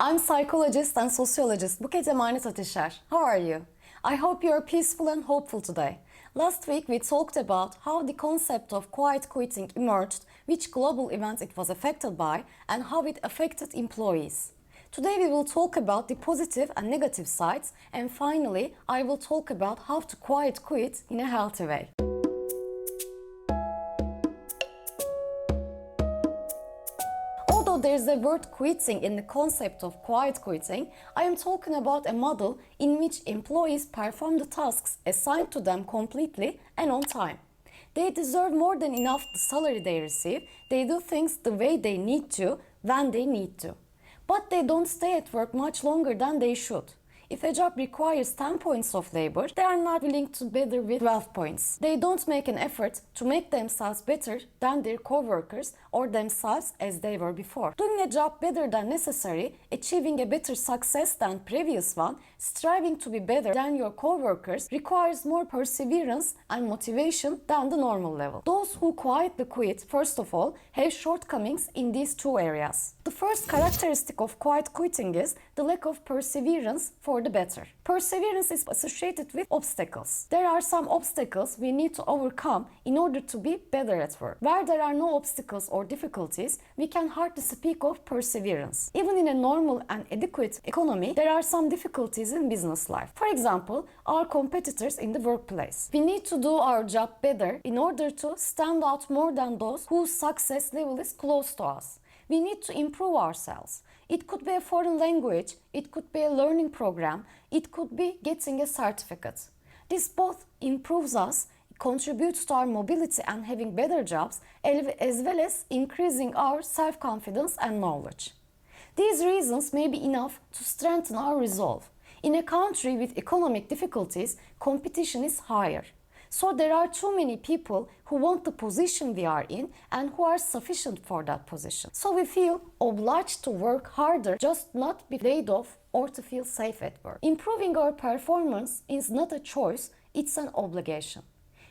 I'm psychologist and sociologist Buket Emanet Ateser. How are you? I hope you are peaceful and hopeful today. Last week we talked about how the concept of quiet quitting emerged, which global events it was affected by, and how it affected employees. Today we will talk about the positive and negative sides, and finally I will talk about how to quiet quit in a healthy way. Although there is a word quitting in the concept of quiet quitting, I am talking about a model in which employees perform the tasks assigned to them completely and on time. They deserve more than enough the salary they receive. They do things the way they need to, when they need to. But they don't stay at work much longer than they should. If a job requires 10 points of labor, they are not willing to better with 12 points. They don't make an effort to make themselves better than their co-workers or themselves as they were before. Doing a job better than necessary, achieving a better success than previous one, striving to be better than your co-workers requires more perseverance and motivation than the normal level. Those who quietly quit, first of all, have shortcomings in these two areas. The first characteristic of quiet quitting is the lack of perseverance for the better. Perseverance is associated with obstacles. There are some obstacles we need to overcome in order to be better at work. Where there are no obstacles or difficulties, we can hardly speak of perseverance. Even in a normal and adequate economy, there are some difficulties in business life. For example, our competitors in the workplace. We need to do our job better in order to stand out more than those whose success level is close to us. We need to improve ourselves. It could be a foreign language, it could be a learning program, it could be getting a certificate. This both improves us, contributes to our mobility and having better jobs, as well as increasing our self-confidence and knowledge. These reasons may be enough to strengthen our resolve. In a country with economic difficulties, competition is higher. So there are too many people who want the position we are in and who are sufficient for that position. So we feel obliged to work harder, just not be laid off or to feel safe at work. Improving our performance is not a choice, it's an obligation.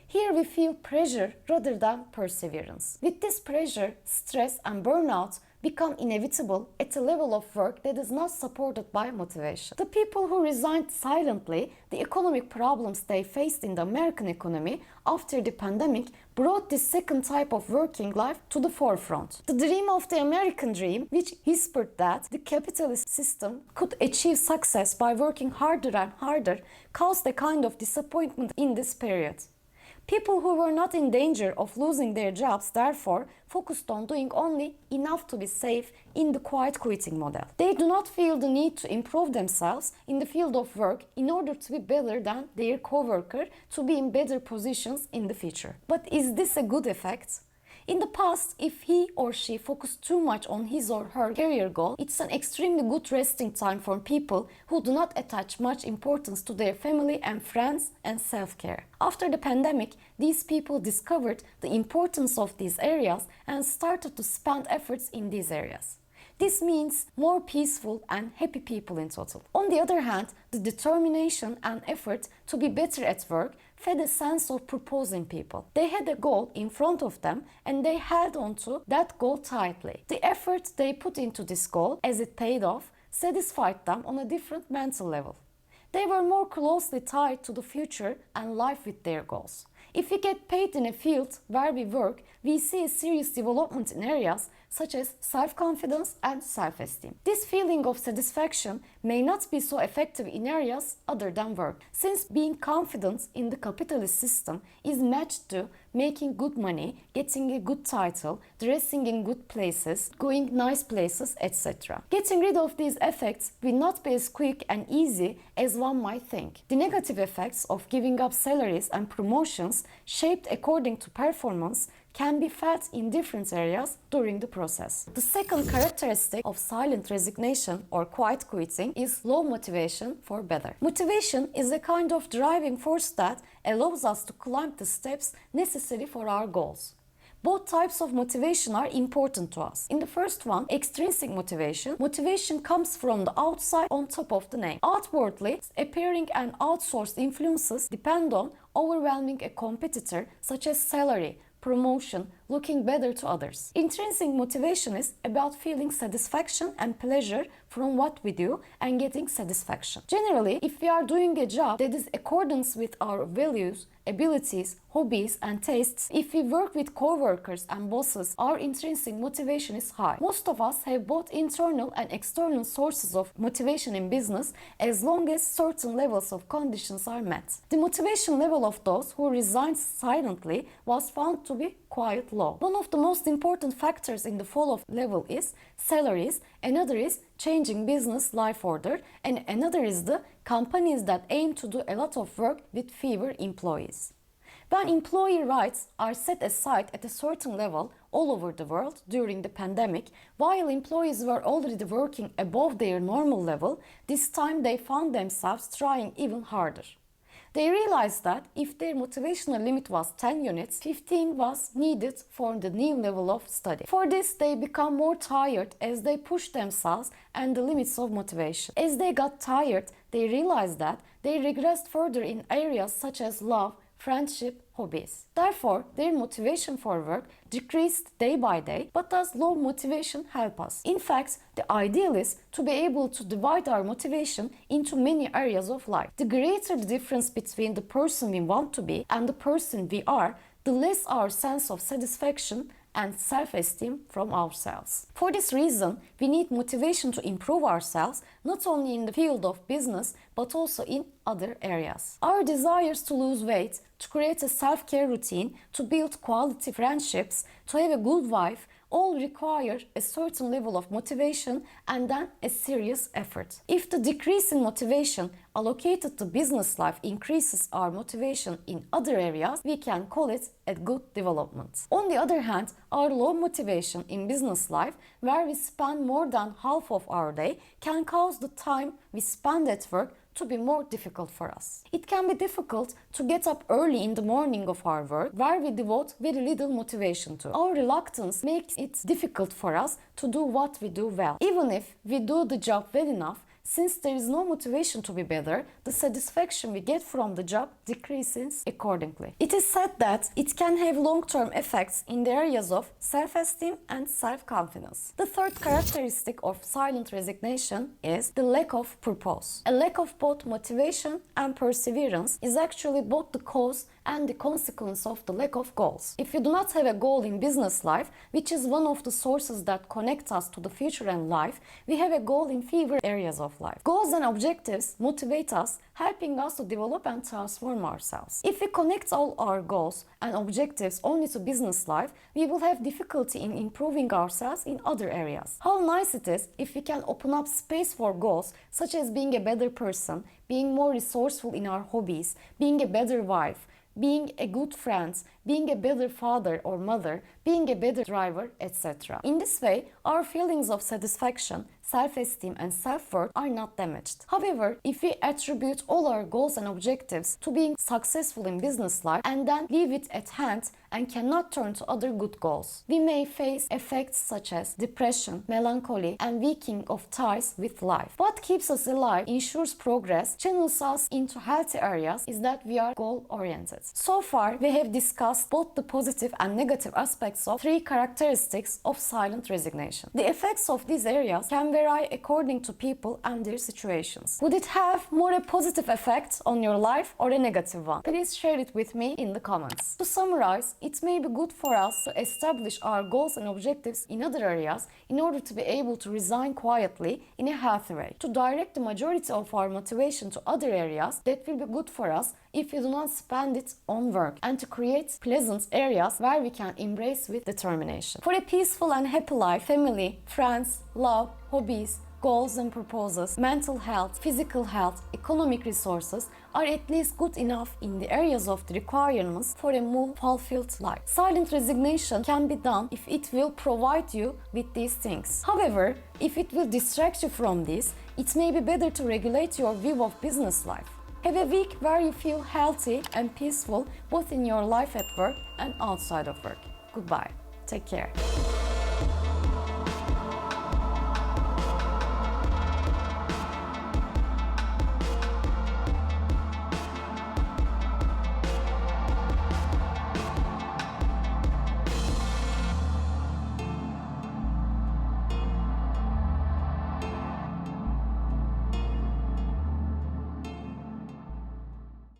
Here we feel pressure rather than perseverance. With this pressure, stress and burnout become inevitable at a level of work that is not supported by motivation. The people who resigned silently, the economic problems they faced in the American economy after the pandemic brought this second type of working life to the forefront. The dream of the American dream, which whispered that the capitalist system could achieve success by working harder and harder, caused a kind of disappointment in this period. People who were not in danger of losing their jobs, therefore, focused on doing only enough to be safe in the quiet quitting model. They do not feel the need to improve themselves in the field of work in order to be better than their co-worker, to be in better positions in the future. But is this a good effect? In the past, if he or she focused too much on his or her career goal, it's an extremely good resting time for people who do not attach much importance to their family and friends and self-care. After the pandemic, these people discovered the importance of these areas and started to spend efforts in these areas. This means more peaceful and happy people in total. On the other hand, the determination and effort to be better at work fed a sense of purpose in people. They had a goal in front of them and they held on to that goal tightly. The effort they put into this goal, as it paid off, satisfied them on a different mental level. They were more closely tied to the future and life with their goals. If we get paid in a field where we work, we see a serious development in areas such as self-confidence and self-esteem. This feeling of satisfaction may not be so effective in areas other than work, since being confident in the capitalist system is matched to making good money, getting a good title, dressing in good places, going nice places, etc. Getting rid of these effects will not be as quick and easy as one might think. The negative effects of giving up salaries and promotions shaped according to performance can be felt in different areas during the process. The second characteristic of silent resignation or quiet quitting is low motivation for better. Motivation is a kind of driving force that allows us to climb the steps necessary for our goals. Both types of motivation are important to us. In the first one, extrinsic motivation, motivation comes from the outside on top of the name. Outwardly, appearing and outsourced influences depend on overwhelming a competitor such as salary, promotion, looking better to others. Intrinsic motivation is about feeling satisfaction and pleasure from what we do and getting satisfaction. Generally, if we are doing a job that is accordance with our values, abilities, hobbies, and tastes, if we work with co-workers and bosses, our intrinsic motivation is high. Most of us have both internal and external sources of motivation in business as long as certain levels of conditions are met. The motivation level of those who resigned silently was found to be quite low. One of the most important factors in the fall of level is salaries, another is changing business life order, and another is the companies that aim to do a lot of work with fewer employees. When employee rights are set aside at a certain level all over the world during the pandemic, while employees were already working above their normal level, this time they found themselves trying even harder. They realized that if their motivational limit was 10 units, 15 was needed for the new level of study. For this, they become more tired as they push themselves and the limits of motivation. As they got tired, they realized that they regressed further in areas such as love, friendship, hobbies. Therefore, their motivation for work decreased day by day, but does low motivation help us? In fact, the ideal is to be able to divide our motivation into many areas of life. The greater the difference between the person we want to be and the person we are, the less our sense of satisfaction and self-esteem from ourselves. For this reason, we need motivation to improve ourselves, not only in the field of business, but also in other areas. Our desires to lose weight, to create a self-care routine, to build quality friendships, to have a good wife, all require a certain level of motivation and then a serious effort. If the decrease in motivation allocated to business life increases our motivation in other areas, we can call it a good development. On the other hand, our low motivation in business life, where we spend more than half of our day, can cause the time we spend at work to be more difficult for us. It can be difficult to get up early in the morning of our work, where we devote very little motivation to. Our reluctance makes it difficult for us to do what we do well. Even if we do the job well enough, since there is no motivation to be better, the satisfaction we get from the job decreases accordingly. It is said that it can have long-term effects in the areas of self-esteem and self-confidence. The third characteristic of silent resignation is the lack of purpose. A lack of both motivation and perseverance is actually both the cause and the consequence of the lack of goals. If you do not have a goal in business life, which is one of the sources that connect us to the future and life, we have a goal in fewer areas of life. Goals and objectives motivate us, helping us to develop and transform ourselves. If we connect all our goals and objectives only to business life, we will have difficulty in improving ourselves in other areas. How nice it is if we can open up space for goals such as being a better person, being more resourceful in our hobbies, being a better wife, being a good friend, being a better father or mother, being a better driver, etc. In this way, our feelings of satisfaction, self-esteem and self-worth are not damaged. However, if we attribute all our goals and objectives to being successful in business life and then leave it at hand and cannot turn to other good goals, we may face effects such as depression, melancholy, and weakening of ties with life. What keeps us alive, ensures progress, channels us into healthy areas is that we are goal-oriented. So far, we have discussed both the positive and negative aspects of three characteristics of silent resignation. The effects of these areas can vary according to people and their situations. Would it have more a positive effect on your life or a negative one? Please share it with me in the comments. To summarize, it may be good for us to establish our goals and objectives in other areas in order to be able to resign quietly in a healthy way. To direct the majority of our motivation to other areas that will be good for us if we do not spend it on work, and to create pleasant areas where we can embrace with determination. For a peaceful and happy life, family, friends, love, hobbies, goals and purposes, mental health, physical health, economic resources are at least good enough in the areas of the requirements for a more fulfilled life. Silent resignation can be done if it will provide you with these things. However, if it will distract you from this, it may be better to regulate your view of business life. Have a week where you feel healthy and peaceful both in your life at work and outside of work. Goodbye. Take care.